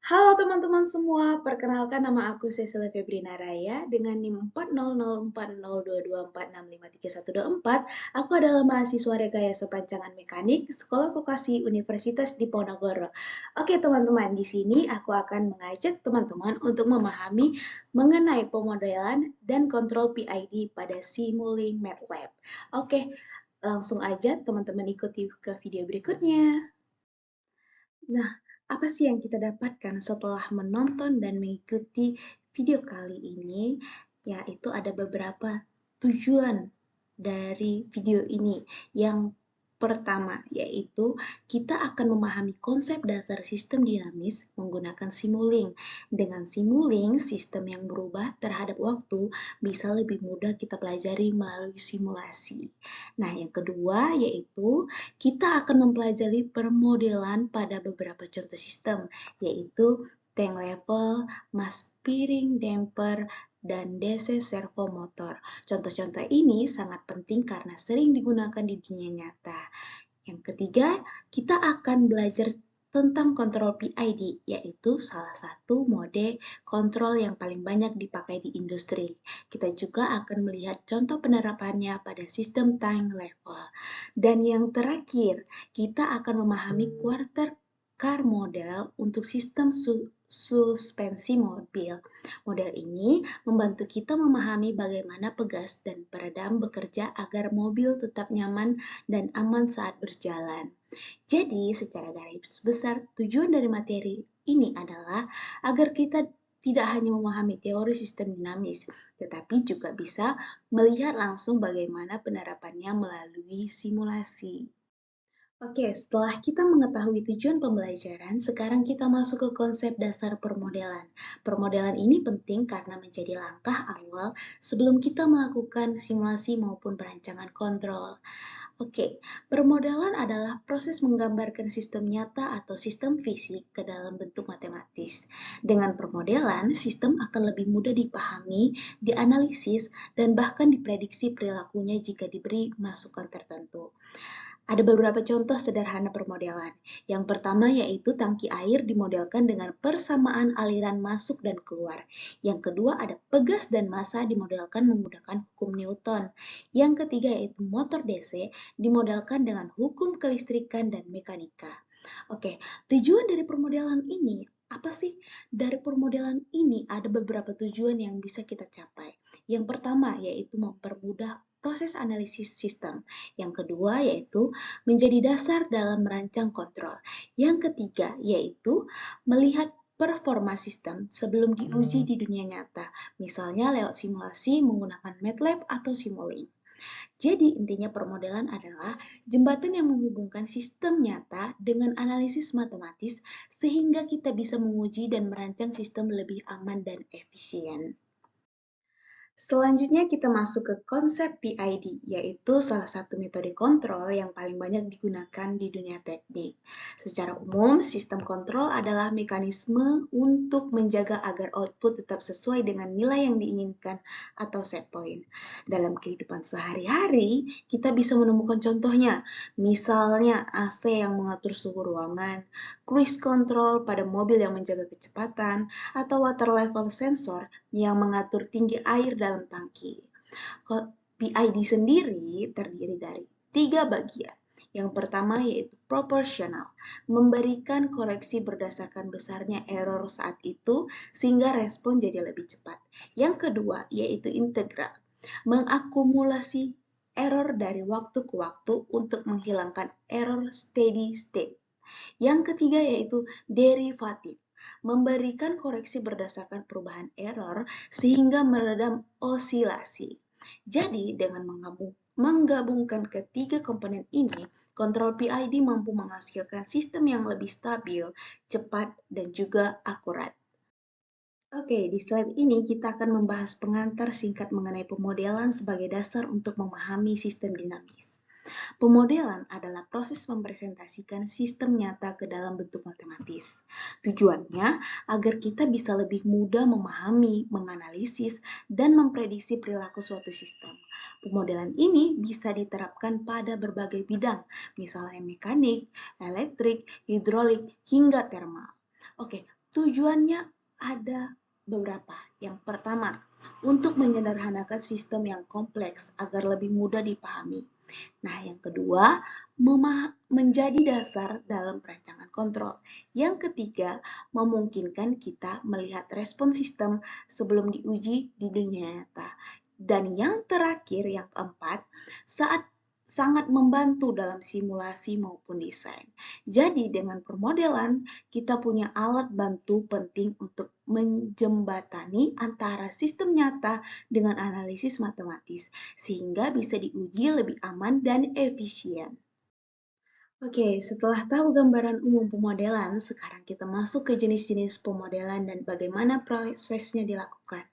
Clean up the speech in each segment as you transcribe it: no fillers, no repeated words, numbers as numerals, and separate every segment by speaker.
Speaker 1: Halo teman-teman semua, perkenalkan nama aku Cecilia Febrina Raya dengan NIM 400402246534124. Aku adalah mahasiswa Rekayasa Perancangan Mekanik Sekolah Vokasi Universitas Diponegoro. Oke teman-teman, di sini aku akan mengajak teman-teman untuk memahami mengenai pemodelan dan kontrol PID pada Simulink MATLAB. Oke, langsung aja teman-teman ikuti ke video berikutnya. Nah, apa sih yang kita dapatkan setelah menonton dan mengikuti video kali ini? Yaitu ada beberapa tujuan dari video ini. Yang pertama, yaitu kita akan memahami konsep dasar sistem dinamis menggunakan Simulink. Dengan Simulink, sistem yang berubah terhadap waktu bisa lebih mudah kita pelajari melalui simulasi. Nah, yang kedua yaitu kita akan mempelajari permodelan pada beberapa contoh sistem, yaitu tank level, mass piring damper, dan DC servo motor. Contoh-contoh ini sangat penting karena sering digunakan di dunia nyata. Yang ketiga, kita akan belajar tentang kontrol PID, yaitu salah satu mode kontrol yang paling banyak dipakai di industri. Kita juga akan melihat contoh penerapannya pada sistem time level. Dan yang terakhir, kita akan memahami quarter car model untuk sistem suspensi mobil. Model ini membantu kita memahami bagaimana pegas dan peredam bekerja agar mobil tetap nyaman dan aman saat berjalan. Jadi, secara garis besar, tujuan dari materi ini adalah agar kita tidak hanya memahami teori sistem dinamis, tetapi juga bisa melihat langsung bagaimana penerapannya melalui simulasi. Oke, setelah kita mengetahui tujuan pembelajaran, sekarang kita masuk ke konsep dasar permodelan. Permodelan ini penting karena menjadi langkah awal sebelum kita melakukan simulasi maupun perancangan kontrol. Oke, permodelan adalah proses menggambarkan sistem nyata atau sistem fisik ke dalam bentuk matematis. Dengan permodelan, sistem akan lebih mudah dipahami, dianalisis, dan bahkan diprediksi perilakunya jika diberi masukan tertentu. Ada beberapa contoh sederhana permodelan. Yang pertama yaitu tangki air dimodelkan dengan persamaan aliran masuk dan keluar. Yang kedua ada pegas dan massa dimodelkan menggunakan hukum Newton. Yang ketiga yaitu motor DC dimodelkan dengan hukum kelistrikan dan mekanika. Oke, tujuan dari permodelan ini apa sih? Dari permodelan ini ada beberapa tujuan yang bisa kita capai. Yang pertama yaitu mempermudah proses analisis sistem. Yang kedua yaitu menjadi dasar dalam merancang kontrol. Yang ketiga yaitu melihat performa sistem sebelum diuji di dunia nyata, misalnya lewat simulasi menggunakan MATLAB atau Simulink. Jadi intinya permodelan adalah jembatan yang menghubungkan sistem nyata dengan analisis matematis sehingga kita bisa menguji dan merancang sistem lebih aman dan efisien. Selanjutnya kita masuk ke konsep PID, yaitu salah satu metode kontrol yang paling banyak digunakan di dunia teknik. Secara umum, sistem kontrol adalah mekanisme untuk menjaga agar output tetap sesuai dengan nilai yang diinginkan atau set point. Dalam kehidupan sehari-hari, kita bisa menemukan contohnya, misalnya AC yang mengatur suhu ruangan, cruise control pada mobil yang menjaga kecepatan, atau water level sensor yang mengatur tinggi air dalam tangki. PID sendiri terdiri dari 3 bagian. Yang pertama yaitu proporsional, memberikan koreksi berdasarkan besarnya error saat itu sehingga respon jadi lebih cepat. Yang kedua yaitu integral, mengakumulasi error dari waktu ke waktu untuk menghilangkan error steady state. Yang ketiga yaitu derivatif, memberikan koreksi berdasarkan perubahan error sehingga meredam osilasi. Jadi, dengan menggabungkan ketiga komponen ini, kontrol PID mampu menghasilkan sistem yang lebih stabil, cepat, dan juga akurat. Oke, di slide ini kita akan membahas pengantar singkat mengenai pemodelan sebagai dasar untuk memahami sistem dinamis. Pemodelan adalah proses mempresentasikan sistem nyata ke dalam bentuk matematis. Tujuannya agar kita bisa lebih mudah memahami, menganalisis, dan memprediksi perilaku suatu sistem. Pemodelan ini bisa diterapkan pada berbagai bidang, misalnya mekanik, elektrik, hidrolik, hingga termal. Oke, Tujuannya ada beberapa. Yang pertama, untuk menyederhanakan sistem yang kompleks agar lebih mudah dipahami. Nah, yang kedua, menjadi dasar dalam perancangan kontrol. Yang ketiga, memungkinkan kita melihat respon sistem sebelum diuji di dunia nyata. Dan yang terakhir, yang keempat, sangat membantu dalam simulasi maupun desain. Jadi dengan permodelan, kita punya alat bantu penting untuk menjembatani antara sistem nyata dengan analisis matematis, sehingga bisa diuji lebih aman dan efisien. Oke, setelah tahu gambaran umum pemodelan, sekarang kita masuk ke jenis-jenis pemodelan dan bagaimana prosesnya dilakukan.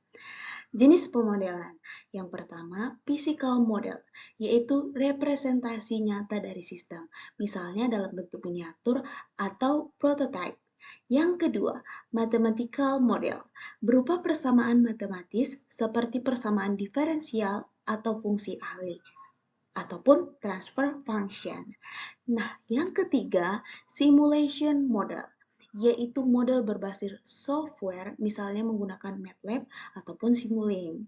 Speaker 1: Jenis pemodelan. Yang pertama, physical model, yaitu representasi nyata dari sistem, misalnya dalam bentuk miniatur atau prototype. Yang kedua, mathematical model, berupa persamaan matematis seperti persamaan diferensial atau fungsi ahli, ataupun transfer function. Nah, yang ketiga, simulation model, yaitu model berbasis software, misalnya menggunakan MATLAB ataupun Simulink.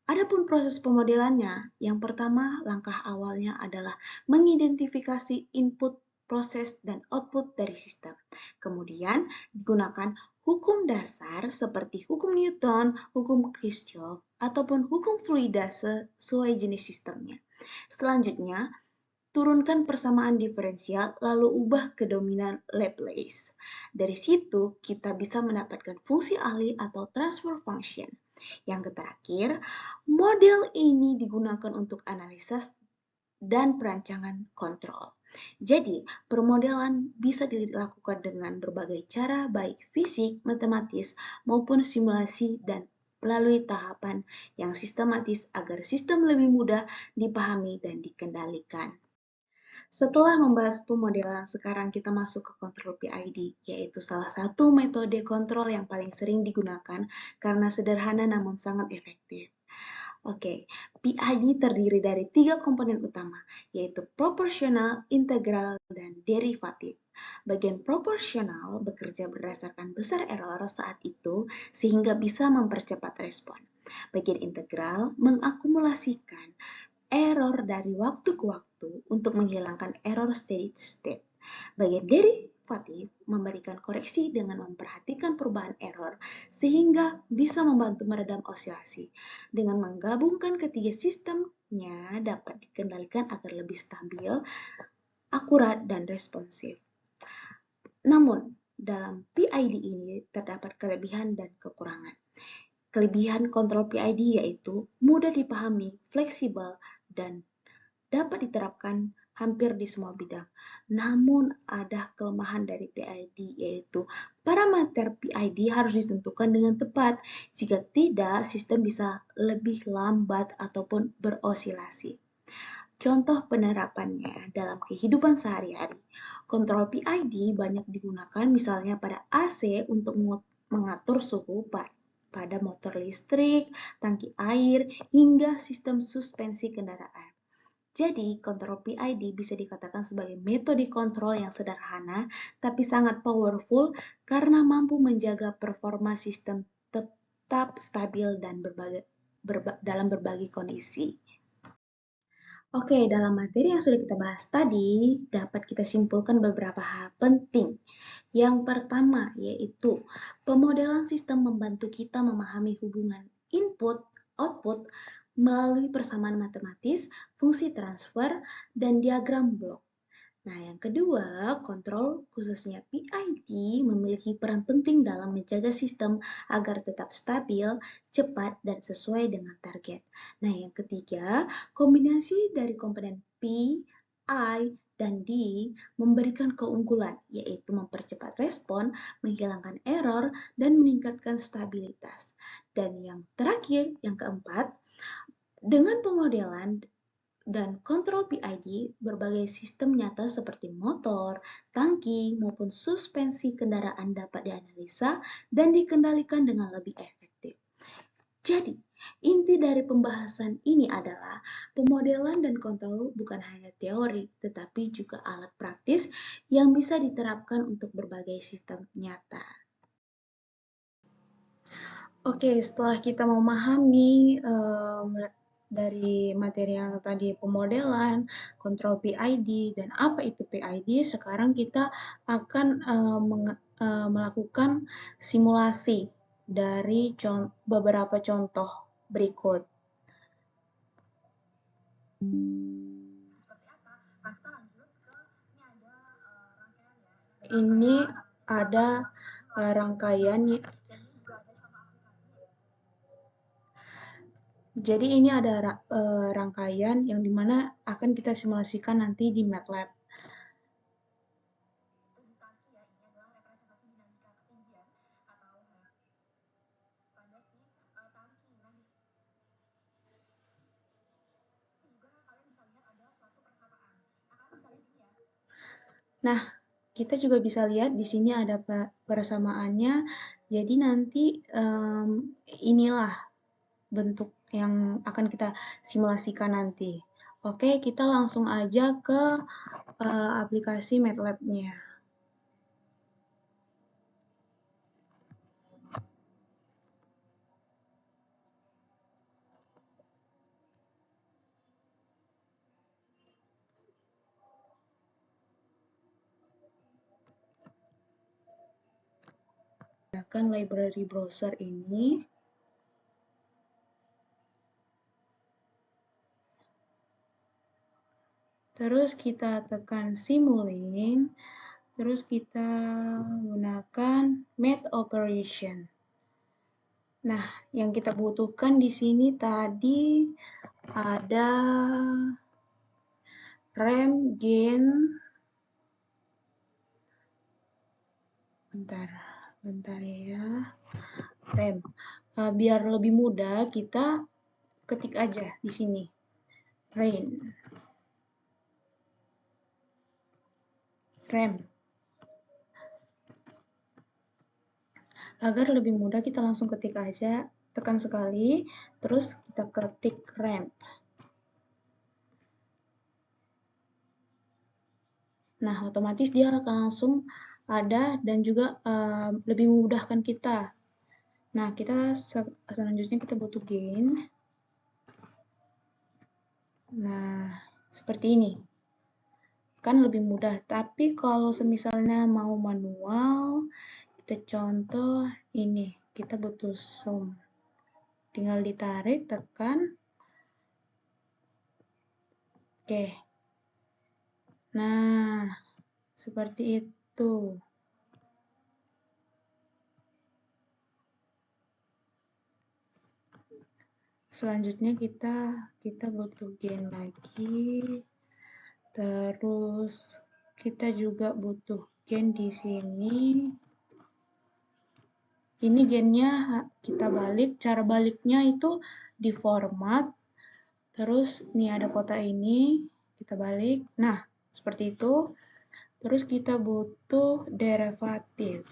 Speaker 1: Adapun proses pemodelannya, yang pertama langkah awalnya adalah mengidentifikasi input, proses, dan output dari sistem. Kemudian digunakan hukum dasar seperti hukum Newton, hukum Kirchhoff, ataupun hukum fluida sesuai jenis sistemnya. Selanjutnya, turunkan persamaan diferensial lalu ubah ke dominan Laplace. Dari situ kita bisa mendapatkan fungsi ahli atau transfer function. Yang terakhir, model ini digunakan untuk analisis dan perancangan kontrol. Jadi, permodelan bisa dilakukan dengan berbagai cara, baik fisik, matematis, maupun simulasi dan melalui tahapan yang sistematis agar sistem lebih mudah dipahami dan dikendalikan. Setelah membahas pemodelan, sekarang kita masuk ke kontrol PID, yaitu salah satu metode kontrol yang paling sering digunakan karena sederhana namun sangat efektif. Oke, PID terdiri dari 3 komponen utama, yaitu proporsional, integral, dan derivatif. Bagian proporsional bekerja berdasarkan besar error saat itu sehingga bisa mempercepat respon. Bagian integral mengakumulasikan error dari waktu ke waktu untuk menghilangkan error steady state. Bagian derivatif memberikan koreksi dengan memperhatikan perubahan error sehingga bisa membantu meredam osilasi. Dengan menggabungkan ketiga sistemnya dapat dikendalikan agar lebih stabil, akurat, dan responsif. Namun, dalam PID ini terdapat kelebihan dan kekurangan. Kelebihan kontrol PID yaitu mudah dipahami, fleksibel, dan dapat diterapkan hampir di semua bidang. Namun ada kelemahan dari PID yaitu parameter PID harus ditentukan dengan tepat. Jika tidak, sistem bisa lebih lambat ataupun berosilasi. Contoh penerapannya dalam kehidupan sehari-hari. Kontrol PID banyak digunakan misalnya pada AC untuk mengatur suhu pada motor listrik, tangki air, hingga sistem suspensi kendaraan. Jadi, kontrol PID bisa dikatakan sebagai metode kontrol yang sederhana tapi sangat powerful karena mampu menjaga performa sistem tetap stabil dan dalam berbagai kondisi. Oke, dalam materi yang sudah kita bahas tadi, dapat kita simpulkan beberapa hal penting. Yang pertama yaitu pemodelan sistem membantu kita memahami hubungan input, output melalui persamaan matematis, fungsi transfer, dan diagram blok. Nah, yang kedua, kontrol khususnya PID memiliki peran penting dalam menjaga sistem agar tetap stabil, cepat, dan sesuai dengan target. Nah, yang ketiga, kombinasi dari komponen P, I, dan D memberikan keunggulan, yaitu mempercepat respon, menghilangkan error, dan meningkatkan stabilitas. Dan yang terakhir, yang keempat, dengan pemodelan dan kontrol PID, berbagai sistem nyata seperti motor, tangki, maupun suspensi kendaraan dapat dianalisa dan dikendalikan dengan lebih efektif. Jadi, inti dari pembahasan ini adalah pemodelan dan kontrol bukan hanya teori, tetapi juga alat praktis yang bisa diterapkan untuk berbagai sistem nyata. Oke, setelah kita memahami dari materi yang tadi pemodelan, kontrol PID, dan apa itu PID, sekarang kita akan melakukan simulasi dari beberapa contoh berikut. Ini ada rangkaian. Jadi ini ada rangkaian yang dimana akan kita simulasikan nanti di MATLAB. Nah, kita juga bisa lihat di sini ada persamaannya. Jadi nanti inilah bentuk yang akan kita simulasikan nanti. Oke, kita langsung aja ke aplikasi MATLAB-nya. Gunakan library browser ini. Terus kita tekan Simulink. Terus kita gunakan Math Operation. Nah, yang kita butuhkan di sini tadi ada rem, gain, bentar ya, rem. Biar lebih mudah kita ketik aja di sini, rem. Agar lebih mudah kita langsung ketik aja, tekan sekali, terus kita ketik ramp. Nah, otomatis dia akan langsung ada dan juga lebih memudahkan kita. Nah, kita selanjutnya kita butuh gain. Nah, seperti ini. Kan lebih mudah, tapi kalau semisalnya mau manual, kita contoh ini, kita butuh zoom. Tinggal ditarik, tekan. Oke. Nah, seperti itu. Selanjutnya kita butuh gain lagi. Terus kita juga butuh gain di sini. Ini gainnya kita balik. Cara baliknya itu di format. Terus nih ada kotak ini, kita balik. Nah, seperti itu. Terus kita butuh derivatif.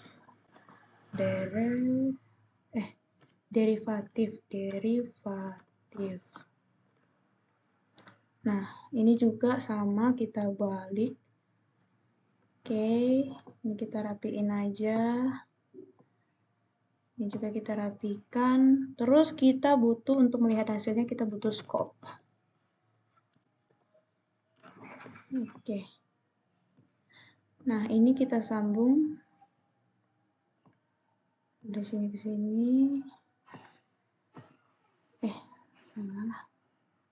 Speaker 1: Derivatif. Nah, ini juga sama kita balik. Oke, ini kita rapiin aja. Ini juga kita rapikan. Terus kita butuh untuk melihat hasilnya kita butuh scope. Oke. Nah, ini kita sambung dari sini ke sini. Salah.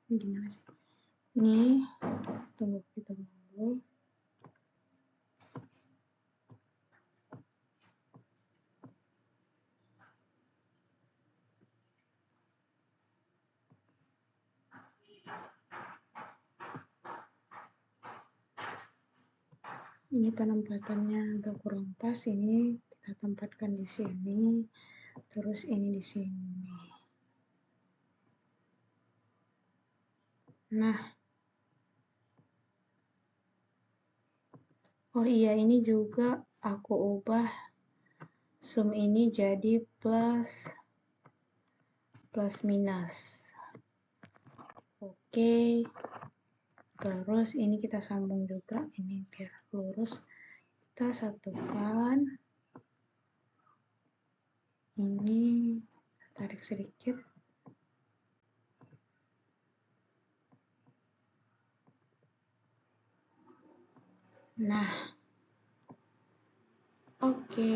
Speaker 1: Ini gimana sih? Ini tunggu kita dulu. Ini penempatannya agak kurang pas, ini kita tempatkan di sini, terus ini di sini. Nah, oh iya, ini juga aku ubah zoom ini jadi plus minus. Oke. Terus ini kita sambung juga, ini biar lurus. Kita satukan. Ini tarik sedikit. Nah, oke.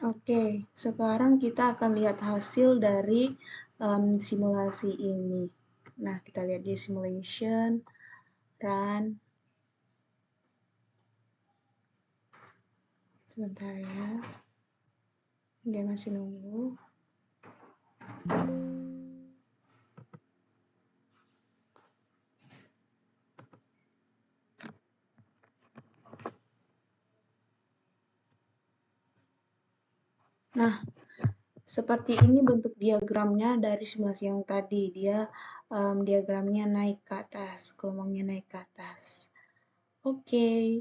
Speaker 1: Oke, sekarang kita akan lihat hasil dari simulasi ini. Nah, kita lihat di simulation, run. Sebentar ya, dia masih nunggu. Nah, seperti ini bentuk diagramnya dari simulasi yang tadi. Dia diagramnya naik ke atas, gelombangnya naik ke atas. Oke.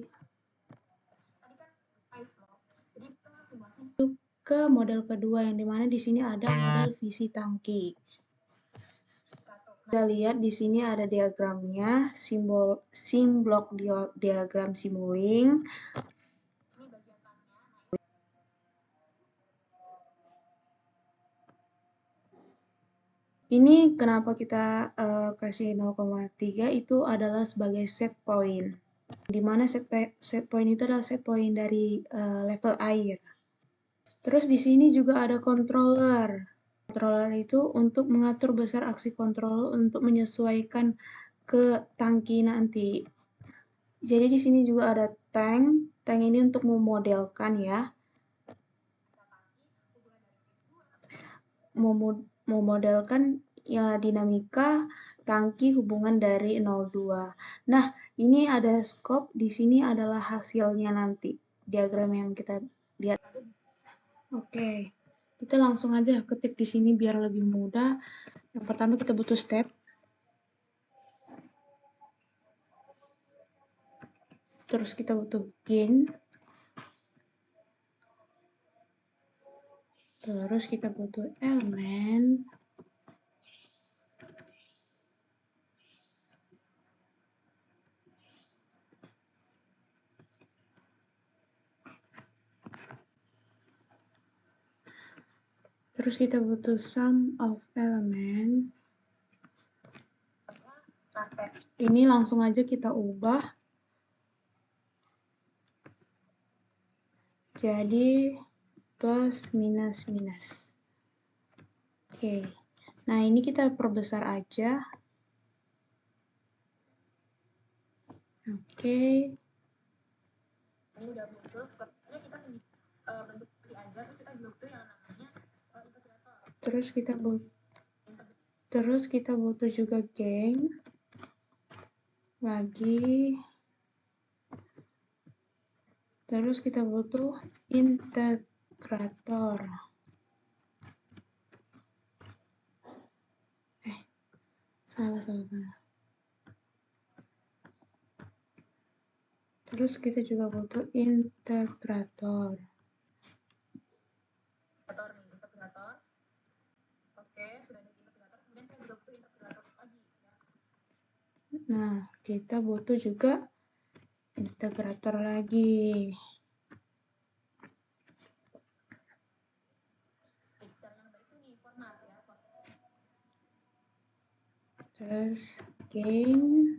Speaker 1: Masuk ke model kedua yang dimana di sini ada model visi tangki. Kita lihat di sini ada diagramnya, sim block diagram Simulink. Ini kenapa kita kasih 0,3 itu adalah sebagai set point. Di mana set point itu adalah set point dari level air. Terus di sini juga ada controller. Controller itu untuk mengatur besar aksi kontrol untuk menyesuaikan ke tangki nanti. Jadi di sini juga ada tank. Tank ini untuk memodelkan ya. Memodelkan ya dinamika tangki hubungan dari 0,2. Nah, ini ada scope, di sini adalah hasilnya nanti. Diagram yang kita lihat. Oke. Kita langsung aja ketik di sini biar lebih mudah. Yang pertama kita butuh step. Terus kita butuh gain. Terus kita butuh elemen. Terus kita butuh sum of element. Ini langsung aja kita ubah. Jadi plus minus minus. Oke. Nah, ini kita perbesar aja. Oke. Ini udah muncul, sepertinya kita bentuk seperti aja, terus kita butuh yang namanya integrator. Terus kita butuh juga gain. Lagi. Terus kita butuh integrator. Salah. Terus kita juga butuh integrator. Integrator. Oke, sudah ada integrator. Kemudian kita juga butuh integrator lagi. Nah, kita butuh juga integrator lagi. Terus gain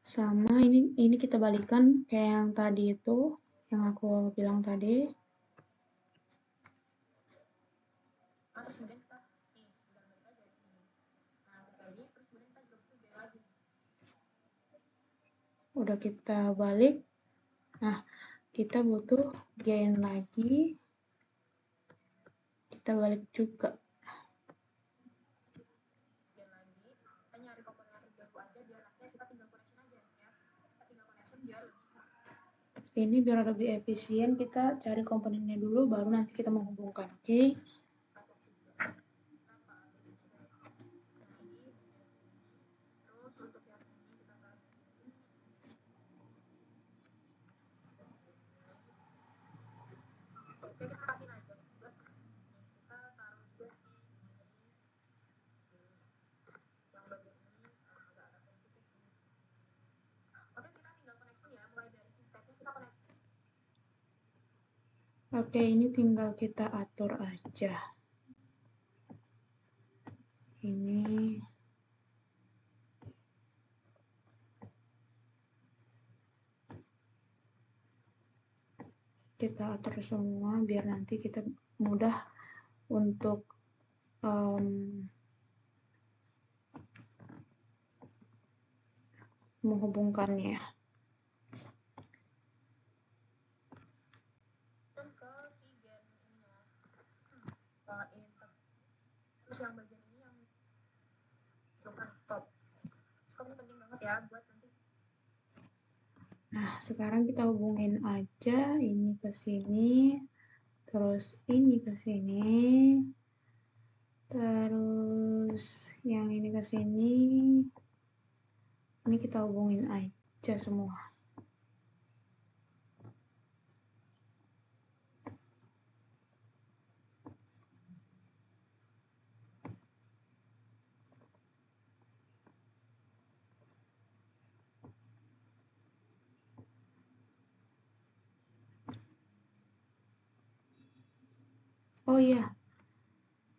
Speaker 1: sama ini kita balikan kayak yang tadi itu, yang aku bilang tadi. Terus kemudian kita udah kita balik. Nah, kita butuh gain lagi. Kita balik juga. Ini biar lebih efisien, kita cari komponennya dulu, baru nanti kita menghubungkan, oke? Oke, ini tinggal kita atur aja. Ini kita atur semua biar nanti kita mudah untuk menghubungkannya. Terus yang bagian ini yang bukan stop. Stop ini penting banget ya buat nanti. Nah, sekarang kita hubungin aja ini ke sini, terus ini ke sini, terus yang ini ke sini. Ini kita hubungin aja semua. Oh iya,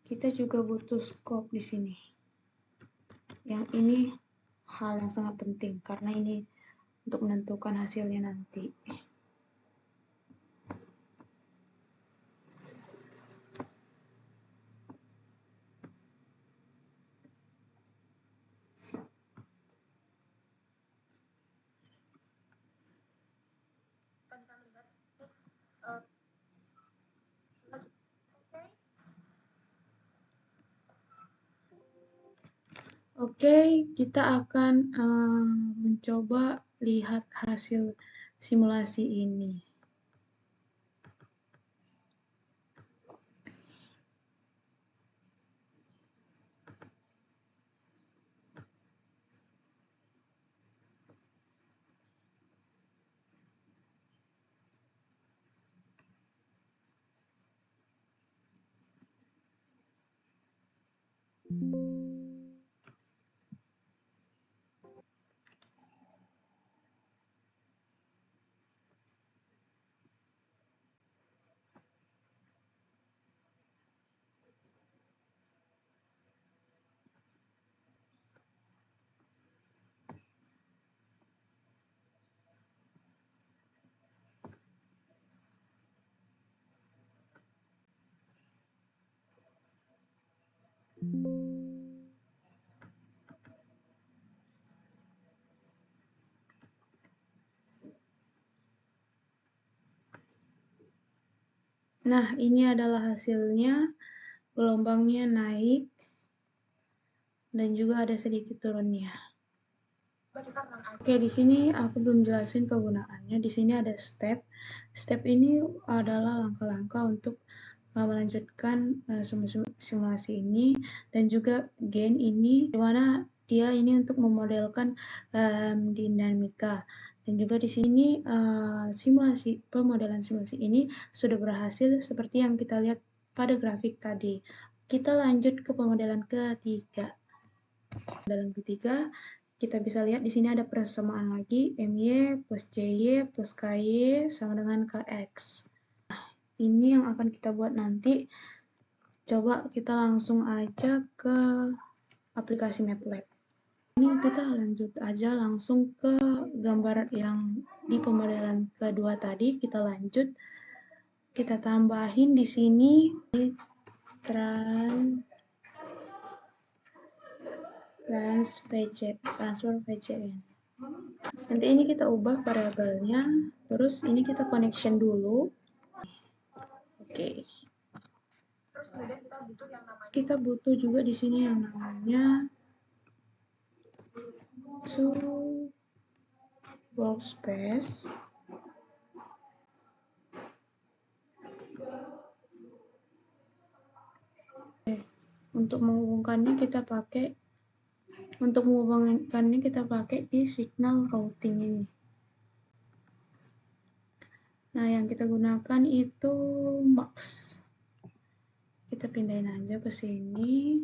Speaker 1: kita juga butuh scope di sini. Yang ini hal yang sangat penting karena ini untuk menentukan hasilnya nanti. Kita bisa melihat Oke, kita akan mencoba lihat hasil simulasi ini. Nah, ini adalah hasilnya. Gelombangnya naik dan juga ada sedikit turunnya. Oke, di sini aku belum jelasin kegunaannya. Di sini ada step. Step ini adalah langkah-langkah untuk melanjutkan simulasi ini, dan juga gain ini di mana dia ini untuk memodelkan dinamika. Dan juga di sini pemodelan simulasi ini sudah berhasil seperti yang kita lihat pada grafik tadi. Kita lanjut ke pemodelan ketiga. Pemodelan ketiga, kita bisa lihat di sini ada persamaan lagi, MY plus CY plus KY sama dengan KX. Ini yang akan kita buat nanti. Coba kita langsung aja ke aplikasi MATLAB. Ini kita lanjut aja langsung ke gambar yang di pemodelan kedua tadi. Kita lanjut, kita tambahin di sini transfer VCN. Nanti ini kita ubah variabelnya, terus ini kita connection dulu. Oke. Terus kemudian kita butuh juga di sini yang namanya to workspace. Untuk menghubungkannya kita pakai di signal routing ini. Nah, yang kita gunakan itu Mux. Kita pindahin aja ke sini.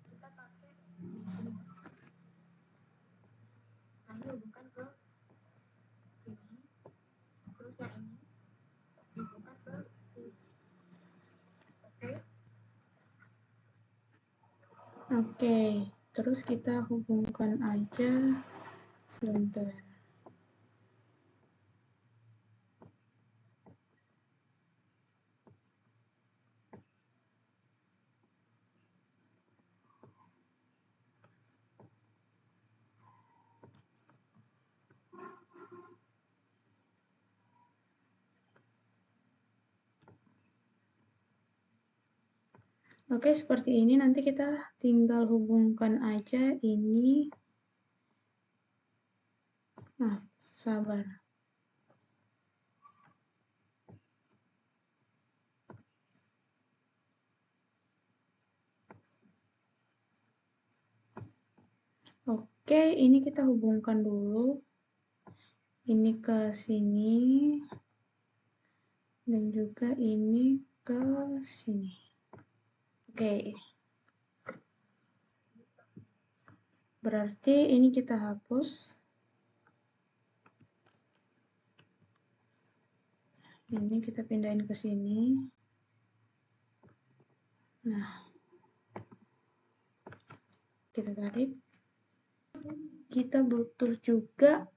Speaker 1: Kita pakai di sini. Nah, ini hubungkan ke Oke, terus kita hubungkan aja sebentar. Oke, seperti ini. Nanti kita tinggal hubungkan aja ini. Nah, sabar. Oke, ini kita hubungkan dulu. Ini ke sini. Dan juga ini ke sini. Oke. Berarti ini kita hapus. Ini kita pindahin ke sini. Nah, kita tarik. Kita butuh juga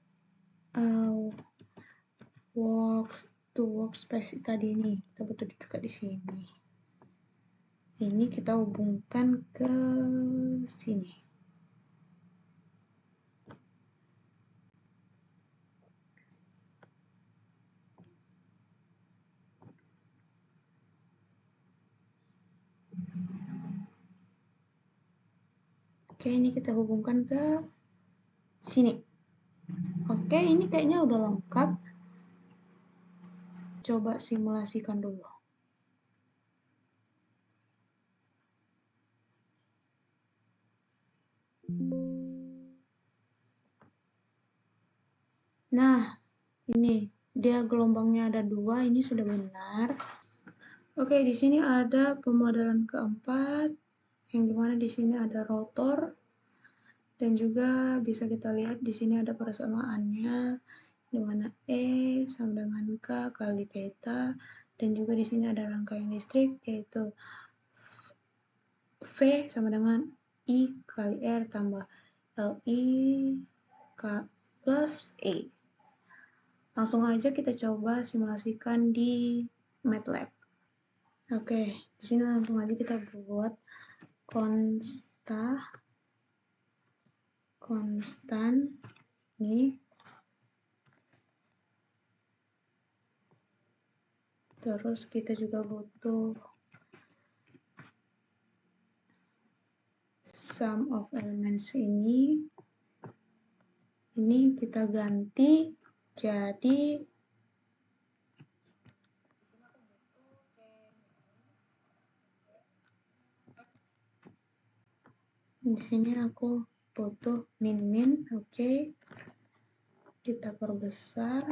Speaker 1: workspace tadi ini. Kita butuh juga di sini. Ini kita hubungkan ke sini. Oke, ini kita hubungkan ke sini. Oke, ini kayaknya udah lengkap. Coba simulasikan dulu. Nah, ini dia gelombangnya ada 2, ini sudah benar. Oke, di sini ada pemodelan keempat, yang dimana di sini ada rotor, dan juga bisa kita lihat di sini ada persamaannya, di mana E sama dengan K kali theta, dan juga di sini ada rangkaian listrik, yaitu V sama dengan I kali R tambah LI K plus E. Langsung aja kita coba simulasikan di MATLAB. Oke, di sini langsung aja kita buat konstan nih. Terus kita juga butuh sum of elements ini kita ganti jadi di sini aku butuh min. Oke, kita perbesar.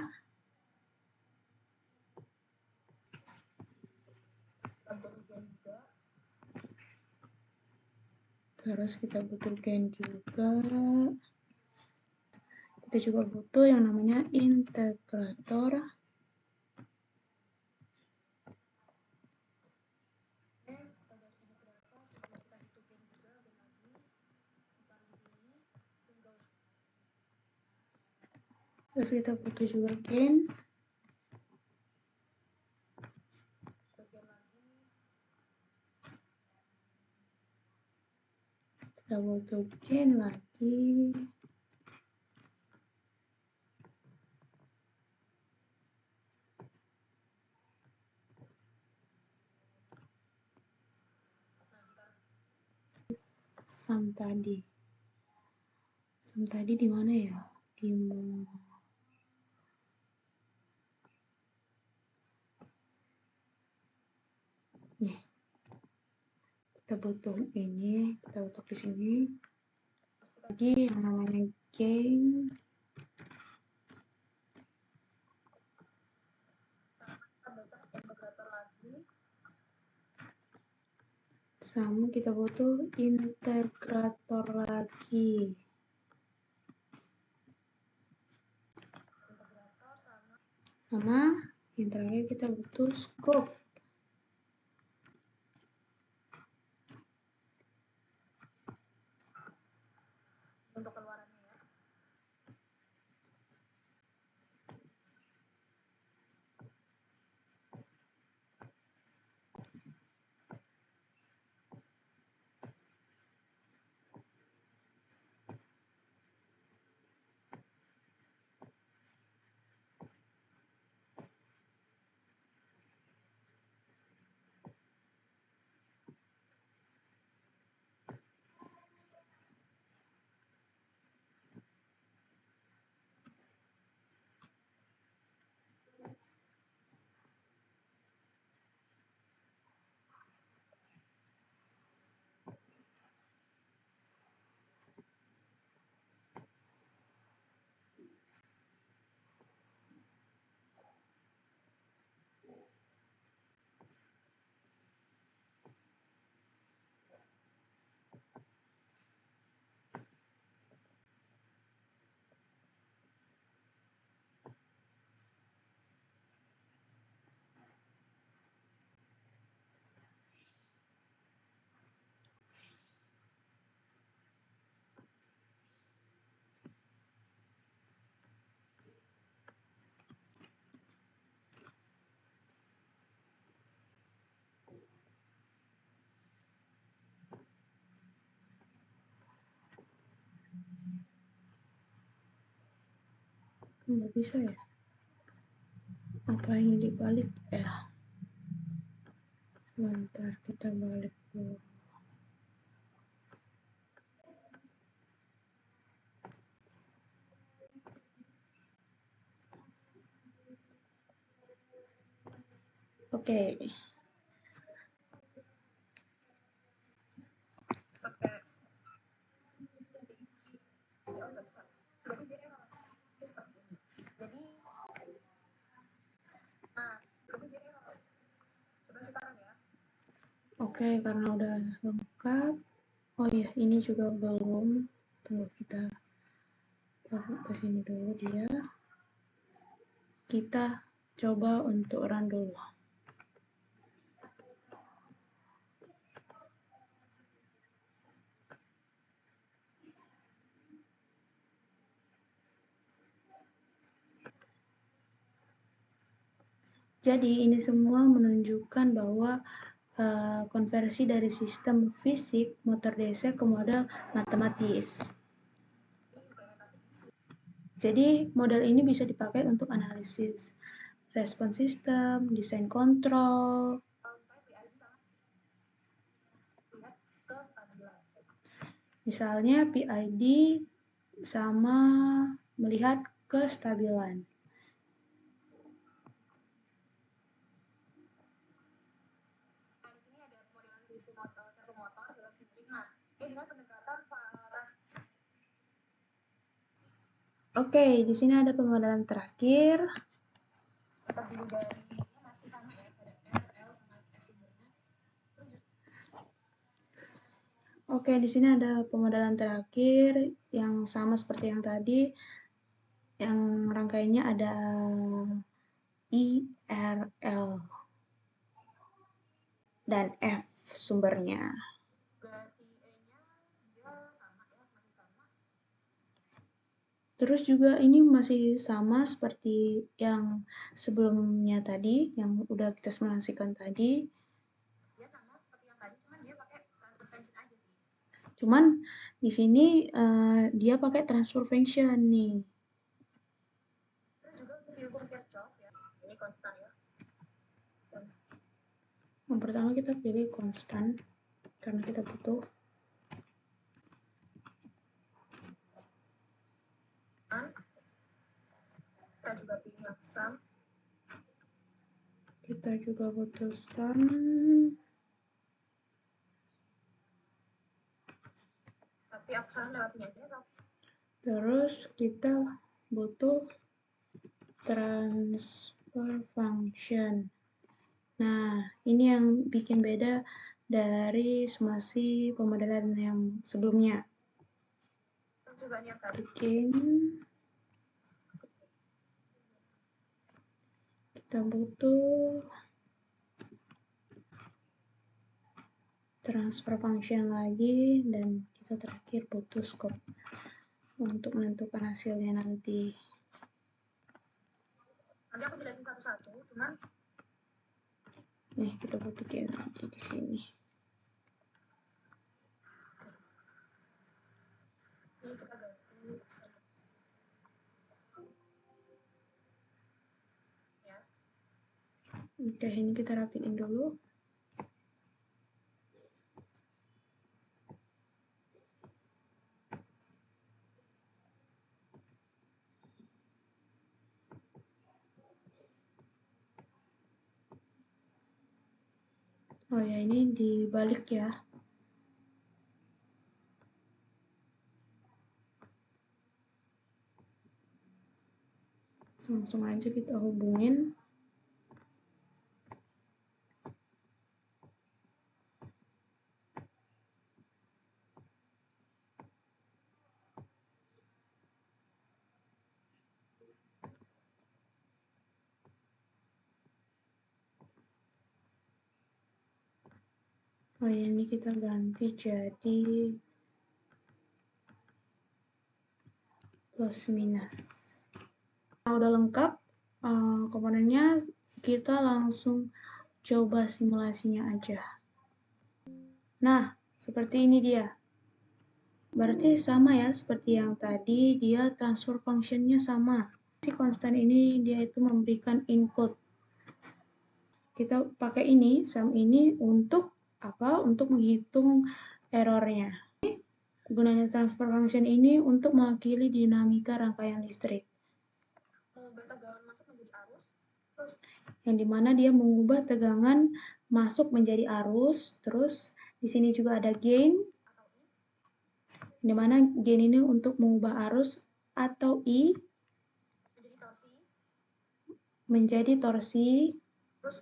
Speaker 1: Terus kita butuh gain juga. Kita juga butuh yang namanya integrator. Terus kita butuh juga gain. Kita butuh gain lagi. Sum tadi di mana ya? Nih. Kita butuh ini, kita letak di sini. Lagi yang namanya gain. Sama kita butuh integrator lagi. Sama yang terakhir kita butuh scope.
Speaker 2: untuk keluarannya ya.
Speaker 1: Nggak bisa ya? Apa ini dibalik ya? Sebentar, kita balik dulu. Oke. Oke, karena udah lengkap. Oh iya, ini juga belum. Tunggu, kita taruh ke sini dulu dia. Kita coba untuk run dulu. Jadi ini semua menunjukkan bahwa konversi dari sistem fisik motor DC ke model matematis. Jadi model ini bisa dipakai untuk analisis respon sistem, desain kontrol. Misalnya PID sama melihat kestabilan. Oke, di sini ada pemodelan terakhir. Oke, di sini ada pemodelan terakhir yang sama seperti yang tadi. Yang rangkaiannya ada IRL dan F sumbernya. Terus juga ini masih sama seperti yang sebelumnya tadi, yang udah kita simulasikan tadi. Cuman di sini dia pakai transfer function nih.
Speaker 2: Ini konstan ya.
Speaker 1: Yang pertama kita pilih konstan karena kita butuh.
Speaker 2: Kita juga pilih yang sum.
Speaker 1: Kita juga butuh sum.
Speaker 2: Tapi aku saran lewat sini aja.
Speaker 1: Terus kita butuh transfer function. Nah, ini yang bikin beda dari simulasi pemodelan yang sebelumnya. Bikin kita butuh transfer function lagi dan kita terakhir butuh scope. untuk menentukan hasilnya nanti.
Speaker 2: Nanti aku jelasin satu-satu, cuman
Speaker 1: Nih, kita buktikan nanti di sini.
Speaker 2: ini kita ganti ya.
Speaker 1: Oke, ini kita rapiin dulu. Oh ya, ini dibalik ya. Langsung aja kita hubungin. Oh ya, ini kita ganti jadi plus minus. Nah, udah lengkap komponennya, kita langsung coba simulasinya aja. Nah, seperti ini dia. Berarti sama ya, seperti yang tadi, dia transfer functionnya sama. Si konstan ini dia itu memberikan input. Kita pakai ini, sum ini untuk apa? Untuk menghitung errornya. Gunanya transfer function ini untuk mewakili dinamika rangkaian listrik.
Speaker 2: Mengubah tegangan masuk menjadi arus, terus
Speaker 1: Yang dimana dia mengubah tegangan masuk menjadi arus, terus di sini juga ada gain,
Speaker 2: atau I
Speaker 1: dimana gain ini untuk mengubah arus atau I
Speaker 2: menjadi torsi,
Speaker 1: menjadi torsi,
Speaker 2: terus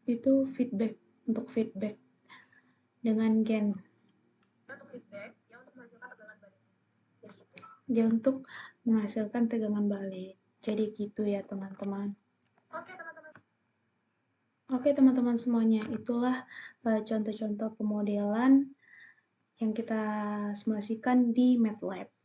Speaker 1: yaitu feedback, untuk feedback dengan gain.
Speaker 2: untuk feedback yang untuk menghasilkan tegangan balik. Jadi itu.
Speaker 1: Dia untuk menghasilkan tegangan balik. Jadi gitu ya teman-teman.
Speaker 2: Oke teman-teman.
Speaker 1: Oke teman-teman semuanya, itulah contoh-contoh pemodelan yang kita simulasikan di MATLAB.